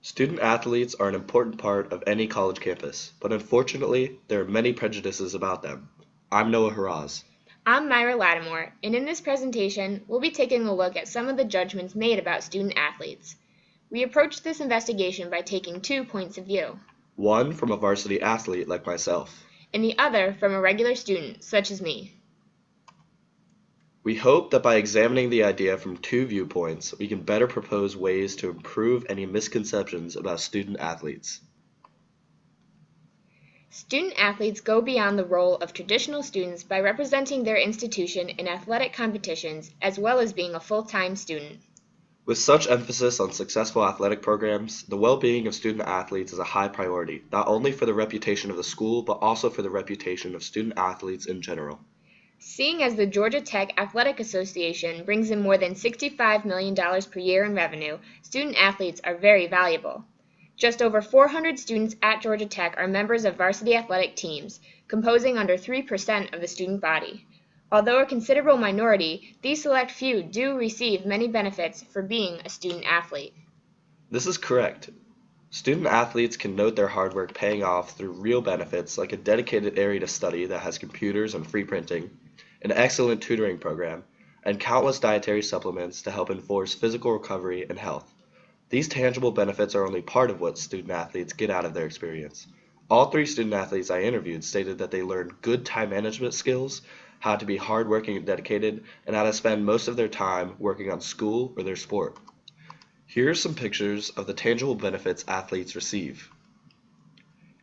Student athletes are an important part of any college campus, but unfortunately, there are many prejudices about them. I'm Noah Haraz. I'm Myra Lattimore, and in this presentation, we'll be taking a look at some of the judgments made about student athletes. We approached this investigation by taking 2 points of view, One from a varsity athlete like myself. and the other from a regular student, such as me. We hope that by examining the idea from 2 viewpoints, we can better propose ways to improve any misconceptions about student athletes. Student athletes go beyond the role of traditional students by representing their institution in athletic competitions as well as being a full-time student. With such emphasis on successful athletic programs, the well-being of student athletes is a high priority, not only for the reputation of the school, but also for the reputation of student athletes in general. Seeing as the Georgia Tech Athletic Association brings in more than $65 million per year in revenue, student athletes are very valuable. Just over 400 students at Georgia Tech are members of varsity athletic teams, composing under 3% of the student body. Although a considerable minority, these select few do receive many benefits for being a student athlete. This is correct. Student athletes can note their hard work paying off through real benefits like a dedicated area to study that has computers and free printing, an excellent tutoring program, and countless dietary supplements to help enforce physical recovery and health. These tangible benefits are only part of what student athletes get out of their experience. All 3 student athletes I interviewed stated that they learned good time management skills, how to be hardworking and dedicated, and how to spend most of their time working on school or their sport. Here are some pictures of the tangible benefits athletes receive.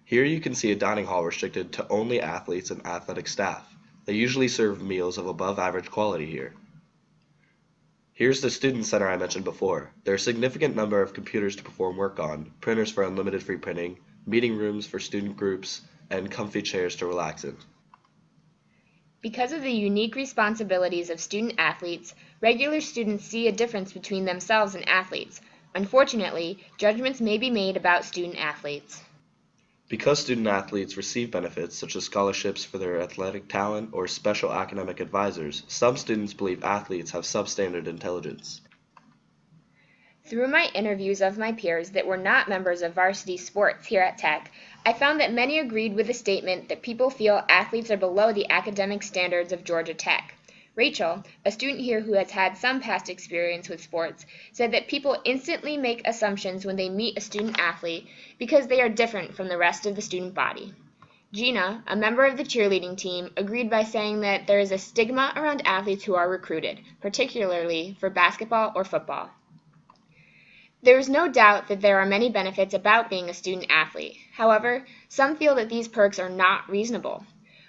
Here you can see a dining hall restricted to only athletes and athletic staff. They usually serve meals of above average quality here. Here's the student center I mentioned before. There are a significant number of computers to perform work on, printers for unlimited free printing, meeting rooms for student groups, and comfy chairs to relax in. Because of the unique responsibilities of student athletes, regular students see a difference between themselves and athletes. Unfortunately, judgments may be made about student athletes. Because student athletes receive benefits such as scholarships for their athletic talent or special academic advisors, some students believe athletes have substandard intelligence. Through my interviews of my peers that were not members of varsity sports here at Tech, I found that many agreed with the statement that people feel athletes are below the academic standards of Georgia Tech. Rachel, a student here who has had some past experience with sports, said that people instantly make assumptions when they meet a student athlete because they are different from the rest of the student body. Gina, a member of the cheerleading team, agreed by saying that there is a stigma around athletes who are recruited, particularly for basketball or football. There is no doubt that there are many benefits about being a student athlete. However, some feel that these perks are not reasonable.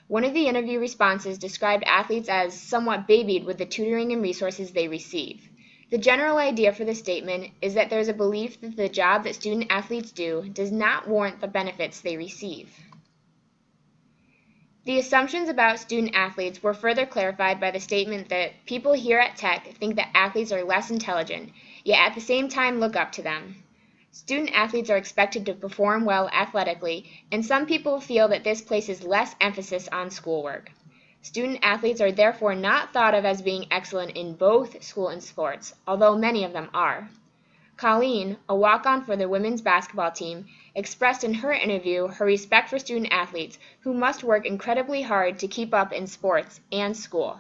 One of the interview responses described athletes as somewhat babied with the tutoring and resources they receive. The general idea for this statement is that there is a belief that the job that student athletes do does not warrant the benefits they receive. The assumptions about student athletes were further clarified by the statement that people here at Tech think that athletes are less intelligent, yet at the same time look up to them. Student athletes are expected to perform well athletically, and some people feel that this places less emphasis on schoolwork. Student athletes are therefore not thought of as being excellent in both school and sports, although many of them are. Colleen, a walk-on for the women's basketball team, expressed in her interview her respect for student athletes who must work incredibly hard to keep up in sports and school.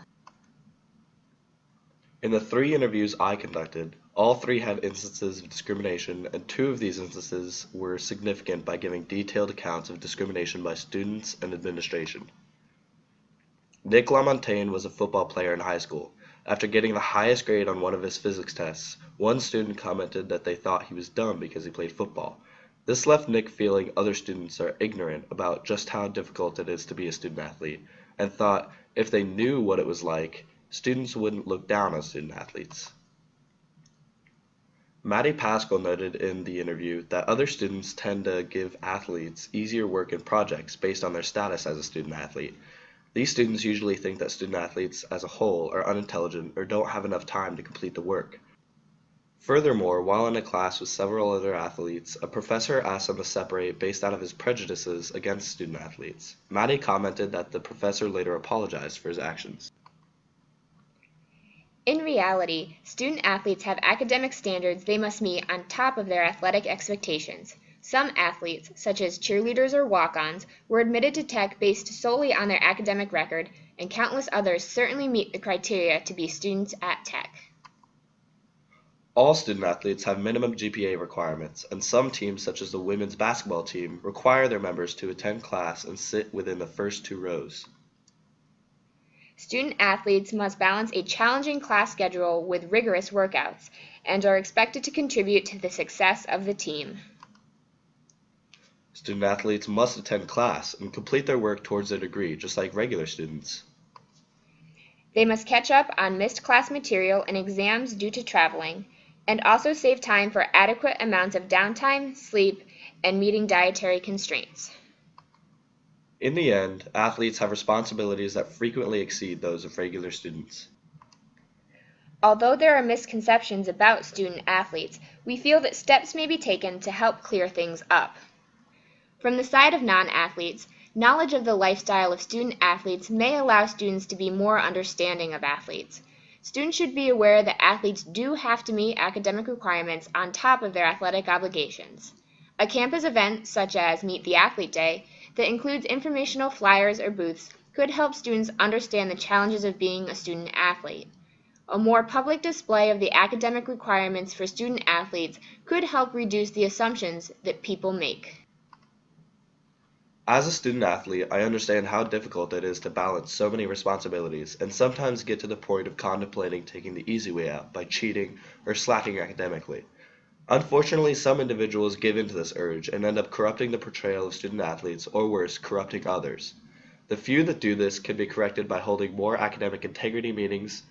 In the 3 interviews I conducted, all 3 had instances of discrimination, and 2 of these instances were significant by giving detailed accounts of discrimination by students and administration. Nick LaMontagne was a football player in high school. After getting the highest grade on one of his physics tests, one student commented that they thought he was dumb because he played football. This left Nick feeling other students are ignorant about just how difficult it is to be a student athlete, and thought if they knew what it was like, students wouldn't look down on student athletes. Maddie Pascal noted in the interview that other students tend to give athletes easier work in projects based on their status as a student athlete. These students usually think that student athletes as a whole are unintelligent or don't have enough time to complete the work. Furthermore, while in a class with several other athletes, a professor asked them to separate based out of his prejudices against student athletes. Maddie commented that the professor later apologized for his actions. In reality, student athletes have academic standards they must meet on top of their athletic expectations. Some athletes, such as cheerleaders or walk-ons, were admitted to Tech based solely on their academic record, and countless others certainly meet the criteria to be students at Tech. All student athletes have minimum GPA requirements, and some teams, such as the women's basketball team, require their members to attend class and sit within the first 2 rows. Student athletes must balance a challenging class schedule with rigorous workouts, and are expected to contribute to the success of the team. Student athletes must attend class and complete their work towards their degree, just like regular students. They must catch up on missed class material and exams due to traveling, and also save time for adequate amounts of downtime, sleep, and meeting dietary constraints. In the end, athletes have responsibilities that frequently exceed those of regular students. Although there are misconceptions about student athletes, we feel that steps may be taken to help clear things up. From the side of non-athletes, knowledge of the lifestyle of student athletes may allow students to be more understanding of athletes. Students should be aware that athletes do have to meet academic requirements on top of their athletic obligations. A campus event, such as Meet the Athlete Day, that includes informational flyers or booths could help students understand the challenges of being a student athlete. A more public display of the academic requirements for student athletes could help reduce the assumptions that people make. As a student athlete, I understand how difficult it is to balance so many responsibilities and sometimes get to the point of contemplating taking the easy way out by cheating or slacking academically. Unfortunately, some individuals give in to this urge and end up corrupting the portrayal of student athletes, or worse, corrupting others. The few that do this can be corrected by holding more academic integrity meetings,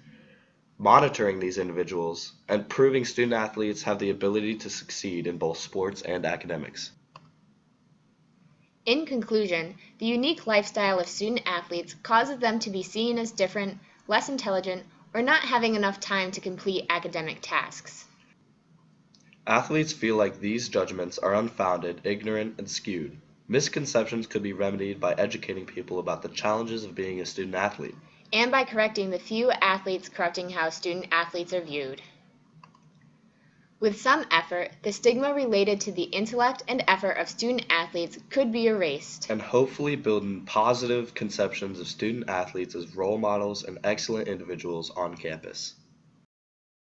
monitoring these individuals, and proving student athletes have the ability to succeed in both sports and academics. In conclusion, the unique lifestyle of student athletes causes them to be seen as different, less intelligent, or not having enough time to complete academic tasks. Athletes feel like these judgments are unfounded, ignorant, and skewed. Misconceptions could be remedied by educating people about the challenges of being a student athlete, and by correcting the few athletes corrupting how student athletes are viewed. With some effort, the stigma related to the intellect and effort of student athletes could be erased, and hopefully build in positive conceptions of student athletes as role models and excellent individuals on campus.